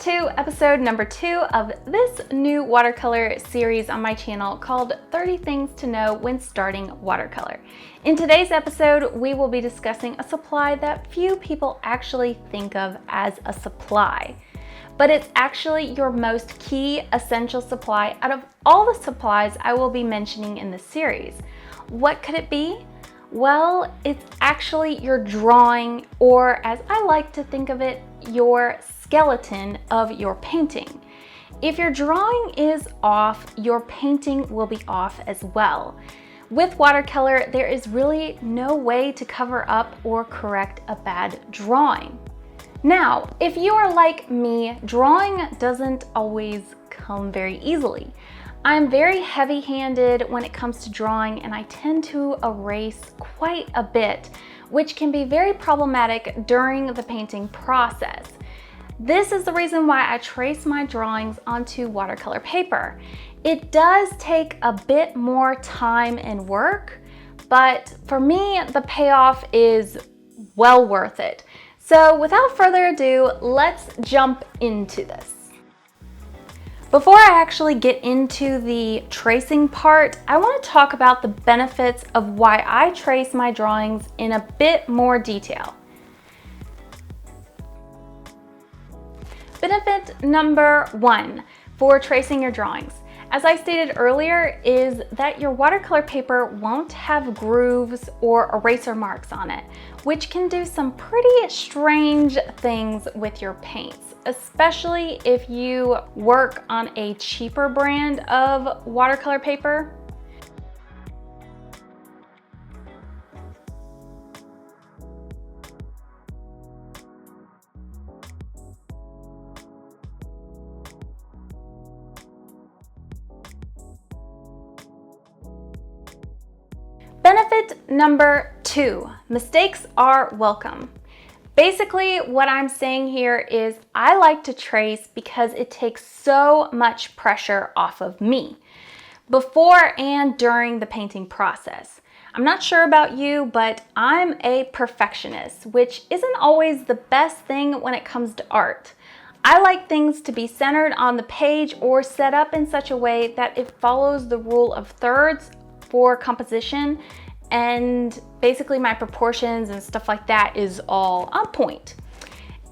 to episode number 2 of this new watercolor series on my channel called 30 Things to Know When Starting Watercolor. In today's episode, we will be discussing a supply that few people actually think of as a supply, but it's actually your most key essential supply out of all the supplies I will be mentioning in this series. What could it be? Well, it's actually your drawing, or as I like to think of it, your skeleton of your painting. If your drawing is off, your painting will be off as well. With watercolor, there is really no way to cover up or correct a bad drawing. Now, if you are like me, drawing doesn't always come very easily. I'm very heavy-handed when it comes to drawing, and I tend to erase quite a bit, which can be very problematic during the painting process. This is the reason why I trace my drawings onto watercolor paper. It does take a bit more time and work, but for me, the payoff is well worth it. So without further ado, let's jump into this. Before I actually get into the tracing part, I want to talk about the benefits of why I trace my drawings in a bit more detail. Benefit number 1 for tracing your drawings, as I stated earlier, is that your watercolor paper won't have grooves or eraser marks on it, which can do some pretty strange things with your paints, especially if you work on a cheaper brand of watercolor paper. Benefit number 2, mistakes are welcome. Basically, what I'm saying here is I like to trace because it takes so much pressure off of me before and during the painting process. I'm not sure about you, but I'm a perfectionist, which isn't always the best thing when it comes to art. I like things to be centered on the page or set up in such a way that it follows the rule of thirds for composition, and basically my proportions and stuff like that is all on point.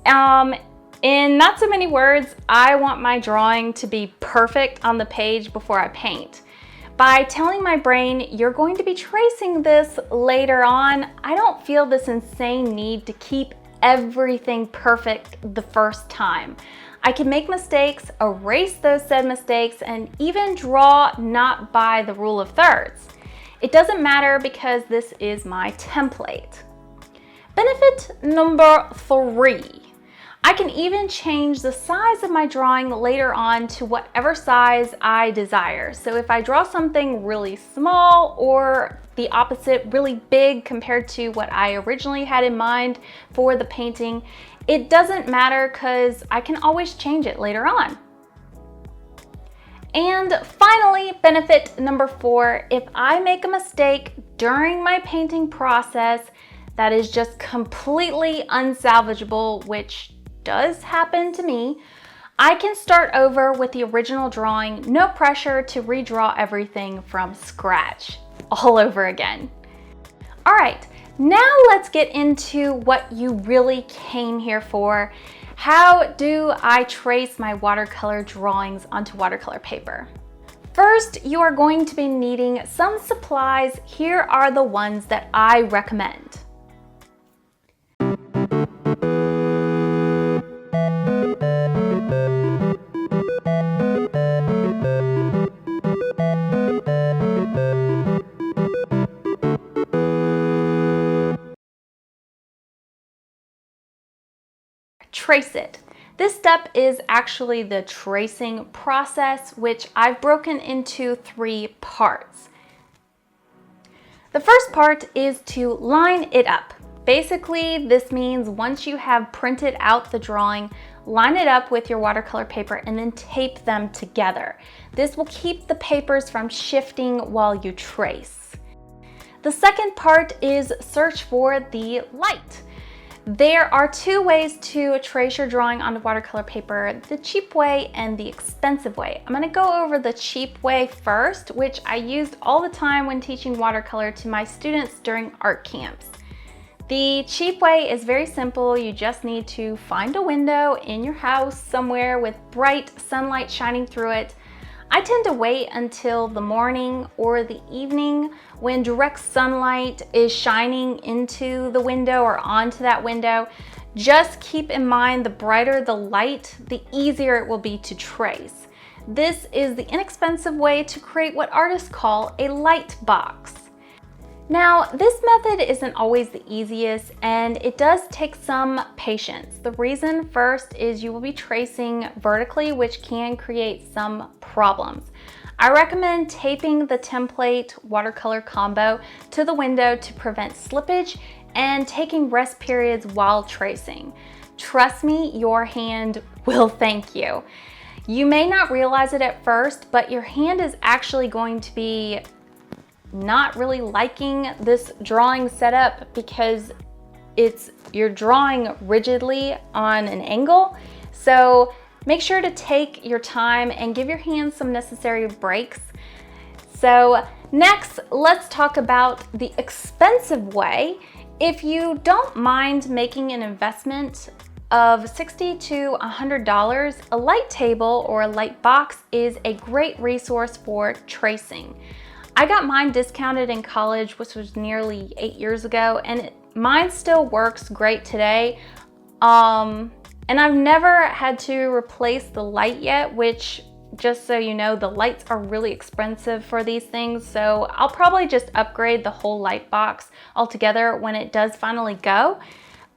In not so many words, I want my drawing to be perfect on the page before I paint. By telling my brain, you're going to be tracing this later on, I don't feel this insane need to keep everything perfect the first time. I can make mistakes, erase those said mistakes, and even draw not by the rule of thirds. It doesn't matter because this is my template. Benefit number 3. I can even change the size of my drawing later on to whatever size I desire. So if I draw something really small or the opposite, really big compared to what I originally had in mind for the painting, it doesn't matter because I can always change it later on. And finally, benefit number 4, if I make a mistake during my painting process that is just completely unsalvageable, which does happen to me, I can start over with the original drawing, no pressure to redraw everything from scratch all over again. All right, now let's get into what you really came here for. How do I trace my watercolor drawings onto watercolor paper? First, you are going to be needing some supplies. Here are the ones that I recommend. Trace it. This step is actually the tracing process, which I've broken into 3 parts. The first part is to line it up. Basically, this means once you have printed out the drawing, line it up with your watercolor paper and then tape them together. This will keep the papers from shifting while you trace. The second part is search for the light. There are two ways to trace your drawing onto watercolor paper, the cheap way and the expensive way. I'm going to go over the cheap way first, which I used all the time when teaching watercolor to my students during art camps. The cheap way is very simple. You just need to find a window in your house somewhere with bright sunlight shining through it. I tend to wait until the morning or the evening when direct sunlight is shining into the window or onto that window. Just keep in mind, the brighter the light, the easier it will be to trace. This is the inexpensive way to create what artists call a light box. Now, this method isn't always the easiest, and it does take some patience. The reason first is you will be tracing vertically, which can create some problems. I recommend taping the template watercolor combo to the window to prevent slippage and taking rest periods while tracing. Trust me, your hand will thank you. You may not realize it at first, but your hand is actually going to be not really liking this drawing setup because you're drawing rigidly on an angle. So make sure to take your time and give your hands some necessary breaks. So next, let's talk about the expensive way. If you don't mind making an investment of $60 to $100, a light table or a light box is a great resource for tracing. I got mine discounted in college, which was nearly 8 years ago, and mine still works great today. And I've never had to replace the light yet, which, just so you know, the lights are really expensive for these things. So I'll probably just upgrade the whole light box altogether when it does finally go.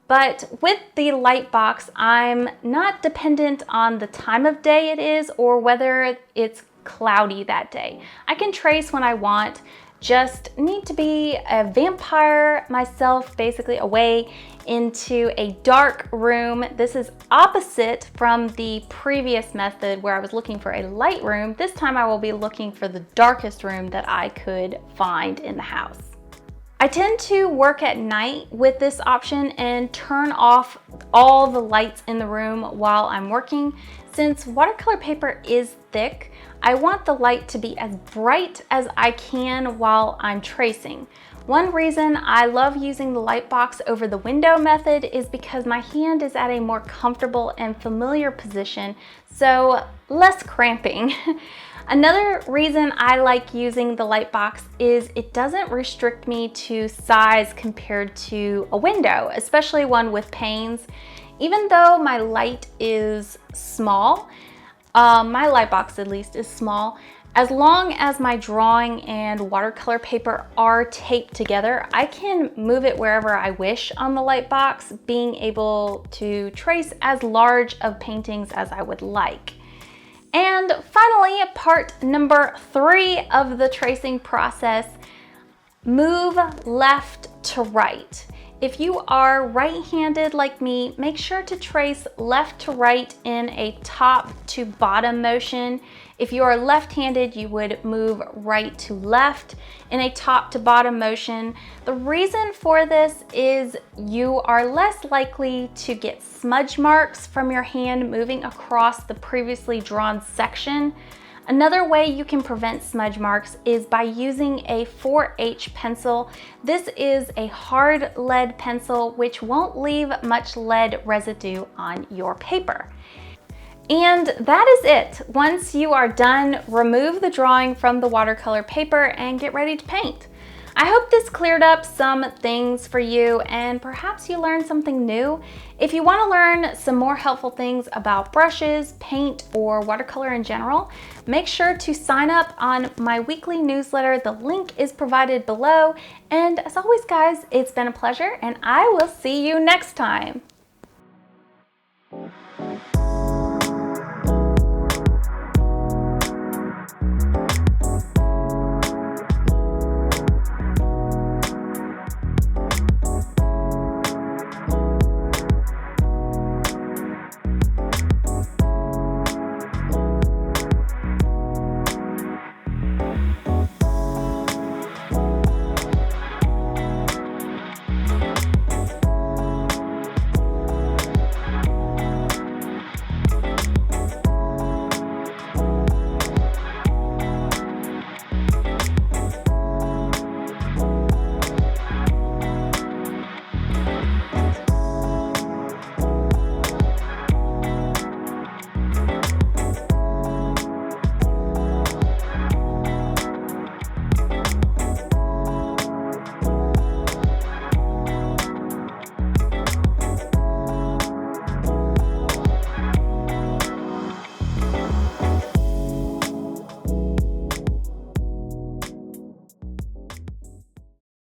But with the light box, I'm not dependent on the time of day it is or whether it's cloudy that day. I can trace when I want, just need to be a vampire myself, basically away into a dark room. This is opposite from the previous method where I was looking for a light room. This time I will be looking for the darkest room that I could find in the house. I tend to work at night with this option and turn off all the lights in the room while I'm working. Since watercolor paper is thick, I want the light to be as bright as I can while I'm tracing. One reason I love using the light box over the window method is because my hand is at a more comfortable and familiar position, so less cramping. Another reason I like using the light box is it doesn't restrict me to size compared to a window, especially one with panes. Even though my light is small, my light box at least is small, as long as my drawing and watercolor paper are taped together, I can move it wherever I wish on the light box, being able to trace as large of paintings as I would like. And finally, part number 3 of the tracing process, move left to right. If you are right-handed like me, make sure to trace left to right in a top to bottom motion. If you are left-handed, you would move right to left in a top to bottom motion. The reason for this is you are less likely to get smudge marks from your hand moving across the previously drawn section. Another way you can prevent smudge marks is by using a 4H pencil. This is a hard lead pencil which won't leave much lead residue on your paper. And that is it. Once you are done, remove the drawing from the watercolor paper and get ready to paint. I hope this cleared up some things for you and perhaps you learned something new. If you want to learn some more helpful things about brushes, paint, or watercolor in general, make sure to sign up on my weekly newsletter. The link is provided below. And as always, guys, it's been a pleasure and I will see you next time.